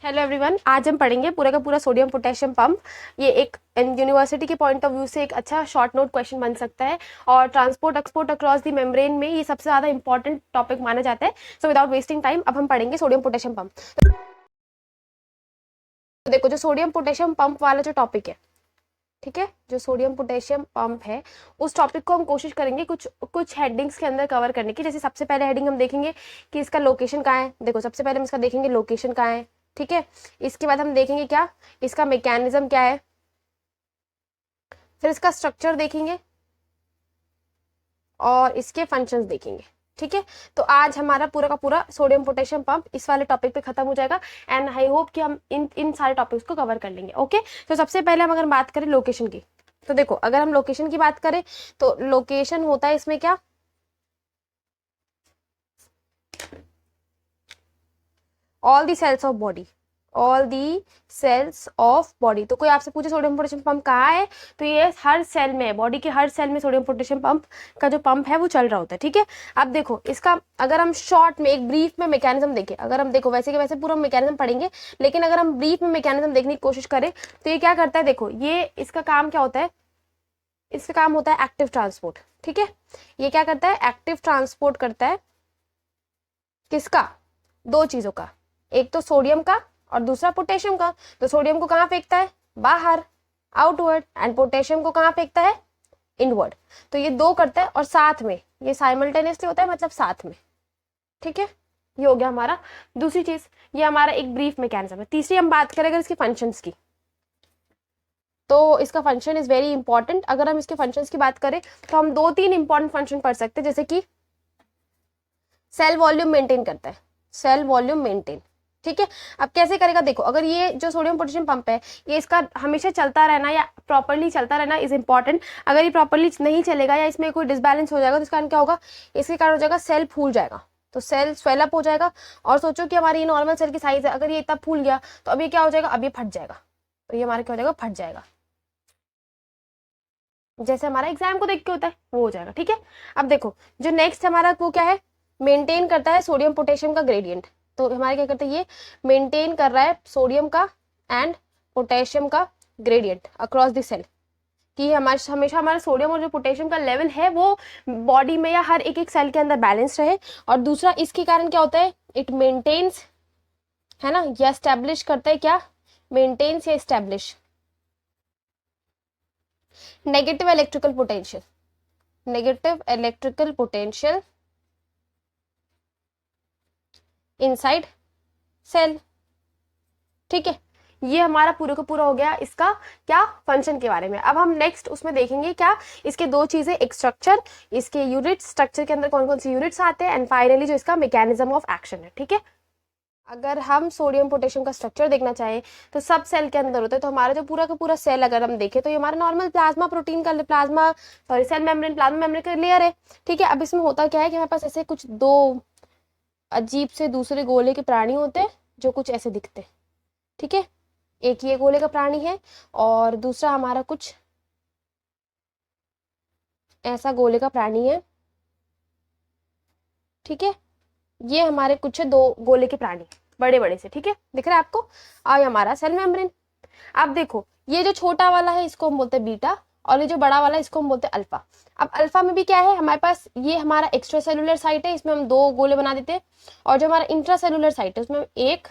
Hello everyone, आज हम पढ़ेंगे पूरा का पूरा सोडियम पोटेशियम पंप। ये एक यूनिवर्सिटी के पॉइंट ऑफ व्यू से एक अच्छा शॉर्ट नोट क्वेश्चन बन सकता है और transport export across the membrane में ये सबसे ज़्यादा इंपॉर्टेंट टॉपिक माना जाता है। सो विदाउट वेस्टिंग टाइम अब हम पढ़ेंगे सोडियम पोटेशियम पंप। तो देखो, जो सोडियम पोटेशियम पंप वाला जो टॉपिक है, ठीक है, जो सोडियम पोटेशियम पंप है उस टॉपिक को हम कोशिश करेंगे कुछ कुछ हेडिंग्स के अंदर कवर करने की। जैसे सबसे पहले हेडिंग हम देखेंगे कि इसका लोकेशन कहाँ है। देखो, सबसे पहले हम इसका देखेंगे लोकेशन कहाँ है, ठीक है। इसके बाद हम देखेंगे क्या इसका मैकेनिज्म क्या है, फिर इसका स्ट्रक्चर देखेंगे और इसके फंक्शंस देखेंगे, ठीक है। तो आज हमारा पूरा का पूरा सोडियम पोटेशियम पंप इस वाले टॉपिक पे खत्म हो जाएगा एंड आई होप कि हम इन सारे टॉपिक्स को कवर कर लेंगे। ओके, तो सबसे पहले हम अगर बात करें लोकेशन की, तो देखो, अगर हम लोकेशन की बात करें तो लोकेशन होता है इसमें क्या, all the cells of body, all the cells of body. तो कोई आपसे पूछे सोडियम पोटेशियम पंप कहाँ है, तो ये हर सेल में है, बॉडी के हर सेल में सोडियम पोटेशियम पंप का जो पंप है वो चल रहा होता है, ठीक है। अब देखो, इसका अगर हम शॉर्ट में एक ब्रीफ में मैकेनिज्म देखें, अगर हम देखो वैसे के वैसे पूरा मैकेनिज्म पढ़ेंगे, लेकिन अगर हम ब्रीफ में मैकेनिज्म देखने की कोशिश करें तो ये क्या करता है, देखो ये इसका काम क्या होता है, इसका काम होता है एक्टिव ट्रांसपोर्ट, ठीक है। ये क्या करता है, एक्टिव ट्रांसपोर्ट करता है किसका, दो चीजों का, एक तो सोडियम का और दूसरा पोटेशियम का। तो सोडियम को कहाँ फेंकता है, बाहर, आउटवर्ड, एंड पोटेशियम को कहाँ फेंकता है, इनवर्ड। तो ये दो करता है और साथ में ये साइमल्टेनियसली होता है, मतलब साथ में, ठीक है। ये हो गया हमारा दूसरी चीज, ये हमारा एक ब्रीफ मैकेनिज्म है। तीसरी हम बात करें अगर इसके फंक्शंस की, तो इसका फंक्शन इज वेरी इंपॉर्टेंट। अगर हम इसके फंक्शंस की बात करें तो हम दो तीन इंपॉर्टेंट फंक्शन पढ़ सकते हैं, जैसे कि सेल वॉल्यूम मेंटेन करता है, सेल वॉल्यूम मेंटेन, ठीक है। अब कैसे करेगा, देखो, अगर ये जो सोडियम पोटेशियम पंप है ये इसका हमेशा चलता रहना या प्रॉपर्ली चलता रहना इज इंपॉर्टेंट। अगर ये प्रॉपर्ली नहीं चलेगा या इसमें कोई डिसबैलेंस हो जाएगा तो इसका कारण क्या होगा, इसके कारण हो जाएगा सेल फूल जाएगा, तो सेल स्वेलअप हो जाएगा। और सोचो कि हमारी नॉर्मल सेल की साइज है, अगर ये इतना फूल गया तो अब ये क्या हो जाएगा, अब ये फट जाएगा। तो ये हमारा क्या हो जाएगा, फट जाएगा, जैसे हमारा एग्जाम को देख के होता है वो हो जाएगा, ठीक है। अब देखो, जो नेक्स्ट हमारा वो क्या है, मेंटेन करता है सोडियम पोटेशियम का ग्रेडियंट। तो हमारे क्या करते हैं, ये मेंटेन कर रहा है सोडियम का एंड पोटेशियम का ग्रेडियंट अक्रॉस द सेल, कि हमारे हमेशा हमारा सोडियम और जो पोटेशियम का लेवल है वो बॉडी में या हर एक एक सेल के अंदर बैलेंस रहे। और दूसरा इसके कारण क्या होता है, इट मेंटेन्स, है ना, या स्टैब्लिश करता है, क्या मेंटेन्स या establish negative electrical potential, negative electrical potential inside cell, ठीक है। ये हमारा पूरा का पूरा हो गया इसका क्या, फंक्शन के बारे में। अब हम नेक्स्ट उसमें देखेंगे क्या, इसके दो चीजें, एक स्ट्रक्चर, इसके यूनिट्स, स्ट्रक्चर के अंदर कौन कौन सी यूनिट्स आते हैं, एंड फाइनली जो इसका मैकेनिज्म ऑफ एक्शन है, ठीक है। अगर हम सोडियम पोटेशियम का स्ट्रक्चर देखना चाहें तो सब सेल के अंदर होता है। तो हमारा जो पूरा का पूरा सेल अगर हम देखें तो ये हमारा नॉर्मल प्लाज्मा प्रोटीन का plasma sorry cell membrane, plasma membrane का लेयर है, ठीक है। अब इसमें होता क्या है कि हमारे पास ऐसे कुछ दो अजीब से दूसरे गोले के प्राणी होते हैं जो कुछ ऐसे दिखते हैं, ठीक है। एक ये गोले का प्राणी है और दूसरा हमारा कुछ ऐसा गोले का प्राणी है, ठीक है। ये हमारे कुछ है दो गोले के प्राणी, बड़े बड़े से, ठीक है, दिख रहा है आपको। और ये हमारा सेल मेम्ब्रेन। अब देखो, ये जो छोटा वाला है इसको हम बोलते हैं बीटा और ये जो बड़ा वाला है इसको हम बोलते हैं अल्फा। अब अल्फा में भी क्या है, हमारे पास ये हमारा एक्स्ट्रा सेलुलर साइट है, इसमें हम दो गोले बना देते हैं। और जो हमारा इंट्रा सेलुलर साइट है उसमें हम एक,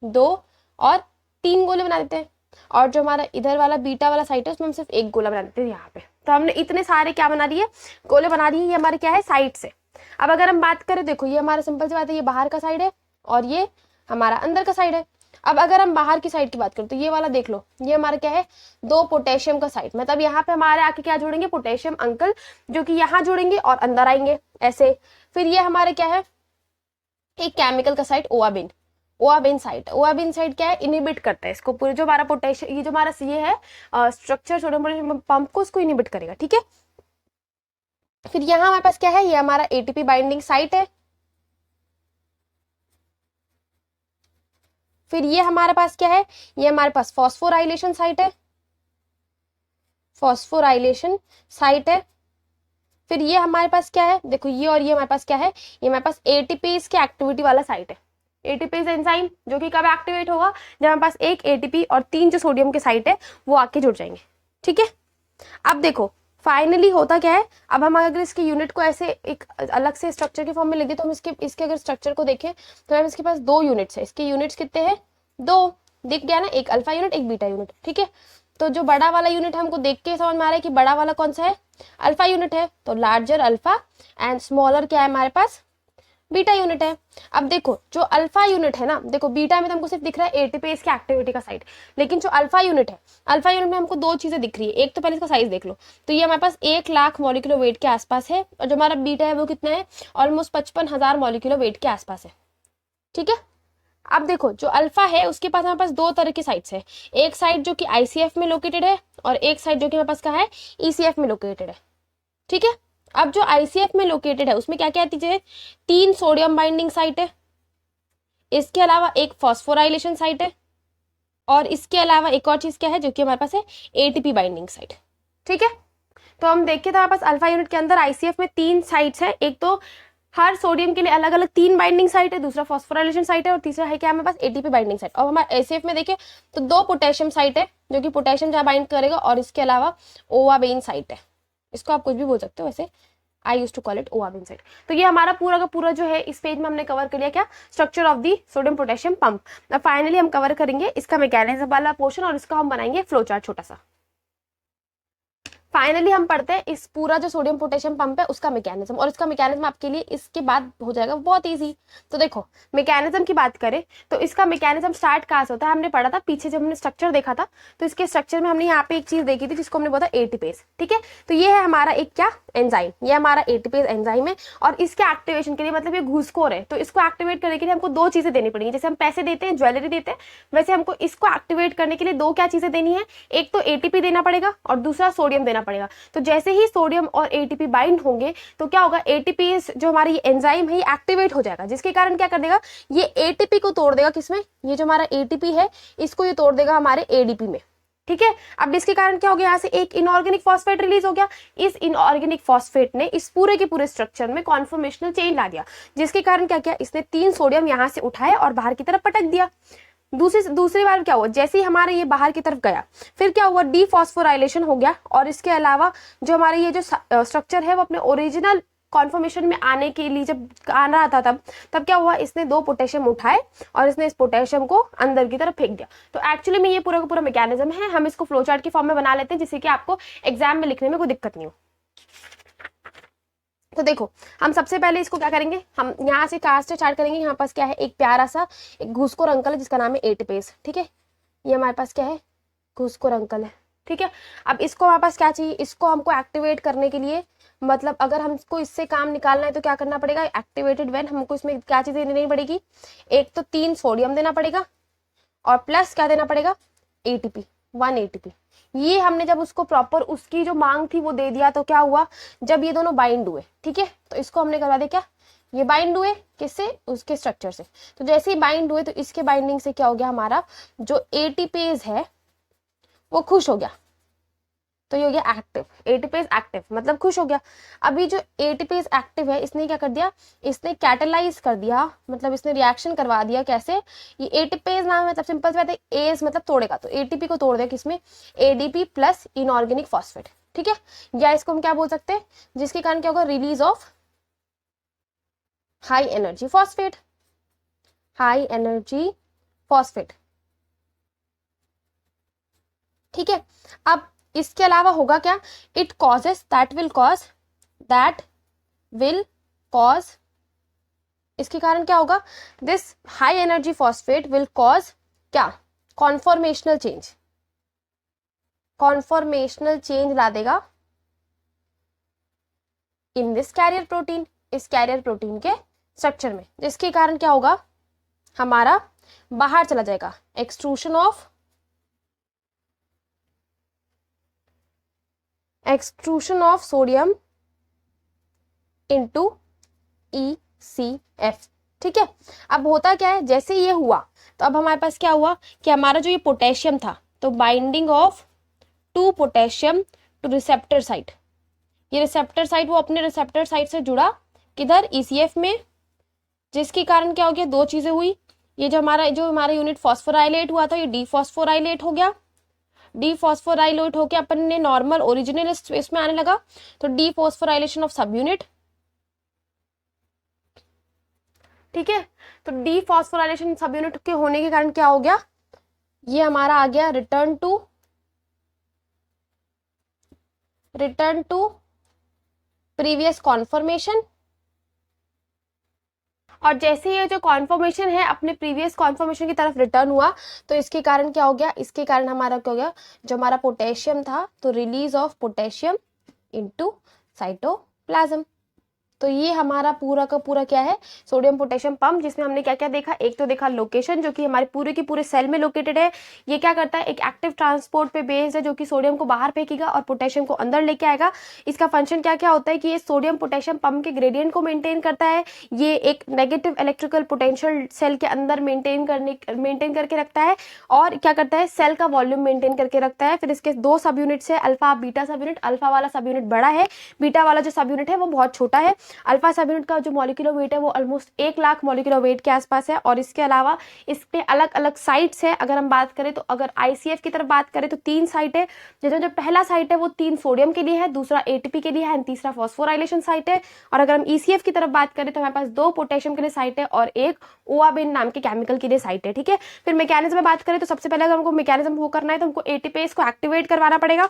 दो और तीन गोले बना देते हैं। और जो हमारा इधर वाला बीटा वाला साइट है उसमें हम सिर्फ एक गोला बना देते हैं यहाँ पे। तो हमने इतने सारे क्या बना दिए, गोले बना दिए। ये हमारे क्या है, साइड से। अब अगर हम बात करें, देखो ये हमारा सिंपल सी बात है, ये बाहर का साइड है और ये हमारा अंदर का साइड है। अब अगर हम बाहर की साइड की बात करें तो ये वाला देख लो, ये हमारा क्या है, दो पोटेशियम का साइड, मतलब यहाँ पे हमारे आके क्या जोड़ेंगे, पोटेशियम अंकल, जो कि यहाँ जोड़ेंगे और अंदर आएंगे ऐसे। फिर ये हमारे क्या है, एक केमिकल का साइड, ओआबिन, ओआबिन साइड। ओआबिन साइड क्या है, इनिबिट करता है इसको पूरे, जो हमारा पोटेशियम, ये जो हमारा ये है स्ट्रक्चर सोडियम पोटेशियम पंप को, उसको इनिबिट करेगा, ठीक है। फिर यहाँ हमारे पास क्या है, ये हमारा एटीपी बाइंडिंग साइट है। फिर ये हमारे पास क्या है, ये हमारे पास फॉस्फोराइलेशन साइट है, फॉस्फोराइलेशन साइट है। फिर ये हमारे पास क्या है, देखो ये और ये हमारे पास क्या है, ये हमारे पास एटीपी के एक्टिविटी वाला साइट है, एटीपेज एंजाइम, जो कि कब एक्टिवेट होगा, जब हमारे पास एक एटीपी और 3 जो सोडियम के साइट है वो आके जुड़ जाएंगे। ठीक है, अब देखो फाइनली होता क्या है, अब हम अगर इसके यूनिट को ऐसे एक अलग से स्ट्रक्चर के फॉर्म में लिख दे तो हम इसके अगर स्ट्रक्चर को देखें तो हम इसके पास 2 यूनिट्स है। इसके यूनिट्स कितने हैं, 2 दिख गया ना, एक अल्फा यूनिट एक बीटा यूनिट। ठीक है, तो जो बड़ा वाला यूनिट हमको देख के समझ में आ रहा है कि बड़ा वाला कौन सा है, अल्फा यूनिट है, तो लार्जर अल्फा एंड स्मॉलर क्या है हमारे पास, बीटा यूनिट है। अब देखो जो अल्फा यूनिट है ना, देखो बीटा में तो हमको सिर्फ दिख रहा है एटीपेज की एक्टिविटी का साइड, लेकिन जो अल्फा यूनिट है, अल्फा यूनिट में हमको 2 चीजें दिख रही है। एक तो पहले इसका साइज देख लो, तो ये हमारे पास 1 लाख मॉलिक्यूलर वेट के आसपास है, और जो हमारा बीटा है वो कितना है, ऑलमोस्ट 55,000 मॉलिक्यूलर वेट के आसपास है। ठीक है, अब देखो जो अल्फा है उसके पास हमारे पास 2 तरह की साइट्स है, एक साइड जो कि आईसीएफ में लोकेटेड है और एक साइड जो कि हमारे पास कहाँ है, ईसीएफ में लोकेटेड है। ठीक है, अब जो आईसीएफ में लोकेटेड है उसमें क्या क्या है, 3 सोडियम बाइंडिंग साइट है, इसके अलावा एक फॉस्फोराइलेशन साइट है, और इसके अलावा एक और चीज क्या है जो कि हमारे पास है, एटीपी बाइंडिंग साइट। ठीक है, तो हम देखें तो हमारे पास अल्फा यूनिट के अंदर आईसीएफ में 3 साइट्स है, एक तो हर सोडियम के लिए अलग अलग 3 बाइंडिंग साइट है, दूसरा फॉस्फोराइलेशन साइट है, और तीसरा है क्या हमारे पास, एटीपी बाइंडिंग साइट। और हमारे एसीएफ में देखें तो 2 पोटेशियम साइट है जो कि पोटेशियम जहाँ बाइंड करेगा, और इसके अलावा ओवाबेन साइट है, इसको आप कुछ भी बोल सकते हो, वैसे I use to call it ओवाबेन साइट। तो ये हमारा पूरा का पूरा जो है इस पेज में हमने कवर कर लिया क्या, structure of the sodium potassium pump. अब फाइनली हम कवर करेंगे इसका मैकेनिज्म वाला पोर्शन, और इसका हम बनाएंगे फ्लो चार्ट छोटा सा। फाइनली हम पढ़ते हैं इस पूरा जो सोडियम पोटेशियम पंप है उसका मैकेनिज्म, और इसका मैकेनिज्म आपके लिए इसके बाद हो जाएगा बहुत इजी। तो देखो मैकेनिज्म की बात करें तो इसका मैकेनिज्म स्टार्ट कहाँ से होता है, हमने पढ़ा था पीछे जब हमने स्ट्रक्चर देखा था, तो इसके स्ट्रक्चर में हमने यहाँ पे एक चीज देखी थी जिसको हमने बोला एटीपेज। ठीक है, तो ये है हमारा एक क्या एंजाइम, ये हमारा एटीपेज एंजाइम है, और इसके एक्टिवेशन के लिए मतलब ये घूसखोर है, तो इसको एक्टिवेट करने के लिए हमको 2 चीजें देनी पड़ेंगी। जैसे हम पैसे देते हैं, ज्वेलरी देते हैं, वैसे हमको इसको एक्टिवेट करने के लिए 2 क्या चीजें देनी है, एक तो एटीपी देना पड़ेगा और दूसरा सोडियम देना पड़ेगा। तो जैसे ही सोडियम और एटीपी बाइंड होंगे तो क्या होगा, एटीपी जो हमारी एंजाइम है ये एक्टिवेट हो जाएगा, जिसके कारण क्या कर देगा, ये एटीपी को तोड़ देगा किसमें, ये जो हमारा एटीपी है इसको ये तोड़ देगा हमारे एडीपी में। ठीक है, अब इसके कारण क्या हो गया, यहाँ से एक इनऑर्गेनिक फॉस्फेट रिलीज हो गया, इस इनऑर्गेनिक फॉस्फेट ने इस पूरे के पूरे स्ट्रक्चर में कॉन्फॉर्मेशनल चेंज ला दिया, जिसके कारण क्या किया, इसने 3 सोडियम यहाँ से उठाए और बाहर की तरफ पटक दिया। दूसरी बार क्या हुआ, जैसे ही हमारे ये बाहर की तरफ गया फिर क्या हुआ, डीफॉस्फोराइलेशन हो गया, और इसके अलावा जो हमारे ये जो स्ट्रक्चर है वो अपने ओरिजिनल कॉन्फॉर्मेशन में आने के लिए जब आ रहा था तब क्या हुआ, इसने 2 पोटेशियम उठाए और इसने इस पोटेशियम को अंदर की तरफ फेंक दिया। तो एक्चुअली में ये पूरा का पूरा मैकेनिज्म है, हम इसको फ्लो चार्ट की फॉर्म में बना लेते हैं जिससे कि आपको एग्जाम में लिखने में कोई दिक्कत नहीं हो। तो देखो हम सबसे पहले इसको क्या करेंगे, हम यहाँ से कहाँ से स्टार्ट करेंगे, यहाँ पास क्या है, एक प्यारा सा एक घूसखोर अंकल है जिसका नाम है एटीपेज। ठीक है, ये हमारे पास क्या है, घूसखोर अंकल है। ठीक है, अब इसको हमारे पास क्या चाहिए, इसको हमको एक्टिवेट करने के लिए, मतलब अगर हमको इससे काम निकालना है तो क्या करना पड़ेगा, एक्टिवेटेड व्हेन हमको इसमें क्या चीजें देनी पड़ेगी, एक तो 3 सोडियम देना पड़ेगा और प्लस क्या देना पड़ेगा, एटीपी, 1 एटीपी। ये हमने जब उसको प्रॉपर उसकी जो मांग थी वो दे दिया तो क्या हुआ, जब ये दोनों बाइंड हुए, ठीक है, तो इसको हमने करवा दिया क्या, ये बाइंड हुए किससे, उसके स्ट्रक्चर से। तो जैसे ही बाइंड हुए तो इसके बाइंडिंग से क्या हो गया, हमारा जो एटीपेज है वो खुश हो गया, तो ये हो गया एक्टिव, एटीपेज एक्टिव मतलब खुश हो गया। अभी जो एटीपेज एक्टिव है इसने क्या कर दिया, इसने कैटेलाइज कर दिया, मतलब इसने रिएक्शन करवा दिया। कैसे, ये एटीपेज नाम है, मतलब सिंपल से बात है, एज मतलब तोड़ेगा, तो एटीपी को तोड़ दिया किसमें, एडीपी प्लस इनऑर्गेनिक फॉस्फेट। ठीक है, या इसको हम क्या बोल सकते हैं, जिसके कारण क्या होगा, release of high energy phosphate, high energy phosphate. ठीक है, अब इसके अलावा होगा क्या, it causes that will cause, इसके कारण क्या होगा, this high energy phosphate will cause क्या, कॉन्फॉर्मेशनल चेंज, कॉन्फॉर्मेशनल चेंज ला देगा इन दिस कैरियर प्रोटीन, इस कैरियर प्रोटीन के स्ट्रक्चर में, जिसके कारण क्या होगा, हमारा बाहर चला जाएगा, extrusion of sodium into ECF। ठीक है, अब होता क्या है, जैसे ये हुआ तो अब हमारे पास क्या हुआ कि हमारा जो ये पोटेशियम था, तो binding of 2 potassium two receptor site, ये रिसेप्टर साइट वो अपने रिसेप्टर साइट से जुड़ा किधर, ECF में, जिसके कारण क्या हो गया, 2 चीजें हुई, ये जो हमारा यूनिट फॉस्फोराइलेट हुआ था ये डीफॉस्फोराइलेट हो गया, डीफॉस्फोराइलेट होके अपन ने नॉर्मल ओरिजिनल स्पेस में आने लगा, तो डीफॉस्फोराइलेशन ऑफ सब यूनिट, ठीक है। तो डीफॉस्फोराइलेशन सब यूनिट के होने के कारण क्या हो गया, ये हमारा आ गया रिटर्न टू प्रीवियस कॉन्फर्मेशन। और जैसे ये जो कॉन्फर्मेशन है अपने प्रीवियस कॉन्फर्मेशन की तरफ रिटर्न हुआ, तो इसके कारण क्या हो गया, इसके कारण हमारा क्या हो गया, जो हमारा पोटेशियम था तो release of potassium into cytoplasm. तो ये हमारा पूरा का पूरा क्या है, सोडियम पोटेशियम पंप, जिसमें हमने क्या क्या देखा, एक तो देखा लोकेशन जो कि हमारे पूरे के पूरे सेल में लोकेटेड है। ये क्या करता है, एक एक्टिव ट्रांसपोर्ट पे बेस्ड है जो कि सोडियम को बाहर फेंकेगा और पोटेशियम को अंदर लेके आएगा। इसका फंक्शन क्या क्या होता है कि ये सोडियम पोटेशियम पंप के ग्रेडियंट को मेंटेन करता है, ये एक नेगेटिव इलेक्ट्रिकल पोटेंशियल सेल के अंदर मेंटेन करके रखता है, और क्या करता है, सेल का वॉल्यूम मेंटेन करके रखता है। फिर इसके दो सब यूनिट्स है, अल्फा बीटा सब यूनिट। अल्फा वाला सब यूनिट बड़ा है, बीटा वाला जो सब यूनिट है वो बहुत छोटा है। अल्फा सब यूनिट का जो मॉलिक्यूलर वेट है वो ऑलमोस्ट 1 लाख मॉलिक्यूलर वेट के आसपास है। और इसके अलावा इस पे अलग अलग साइट्स है। अगर हम बात करें तो अगर आईसीएफ की तरफ बात करें तो 3 साइट है, जिसमें जो पहला साइट है वो 3 सोडियम के लिए है, दूसरा एटीपी के लिए है, तीसरा फॉस्फोराइलेशन साइट है। और अगर हम ईसीएफ की तरफ बात करें तो हमारे पास 2 पोटेशियम के लिए साइट है और एक ओआबिन नाम के केमिकल के लिए साइट है, ठीक है। फिर मैकेनिज्म में बात करें तो सबसे पहले अगर हमको मैकेनिज्म वो करना है तो हमको एटीपेज को एक्टिवेट करवाना पड़ेगा।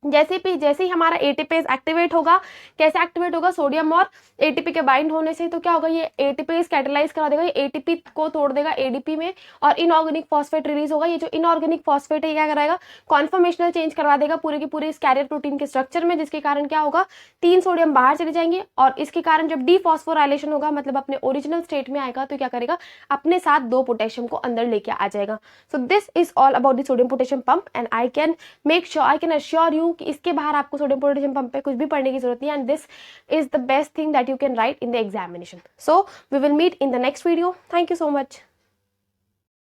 जैसे ही हमारा एटीपेज एक्टिवेट होगा, कैसे एक्टिवेट होगा, सोडियम और एटीपी के बाइंड होने से, तो क्या होगा, ये एटीपेज कैटलाइज करा देगा, ये एटीपी को तोड़ देगा एडीपी में और इनऑर्गेनिक फॉस्फेट रिलीज होगा। ये जो इनऑर्गेनिक फॉस्फेट है क्या कराएगा, कॉन्फर्मेशनल चेंज करवा देगा पूरे के पूरे इस कैरियर प्रोटीन के स्ट्रक्चर में, जिसके कारण क्या होगा, 3 सोडियम बाहर चले जाएंगे। और इसके कारण जब डीफॉस्फोराइलेशन होगा, मतलब अपने ओरिजिनल स्टेट में आएगा, तो क्या करेगा, अपने साथ 2 पोटेशियम को अंदर लेके आ जाएगा। So this is all about the sodium potassium pump and I can assure you कि इसके बाहर आपको सोडियम पोटेशियम पंप पे कुछ भी पढ़ने की जरूरत नहीं है, and this is the best thing that you can write in the examination. So we will meet in the next video. Thank you so much.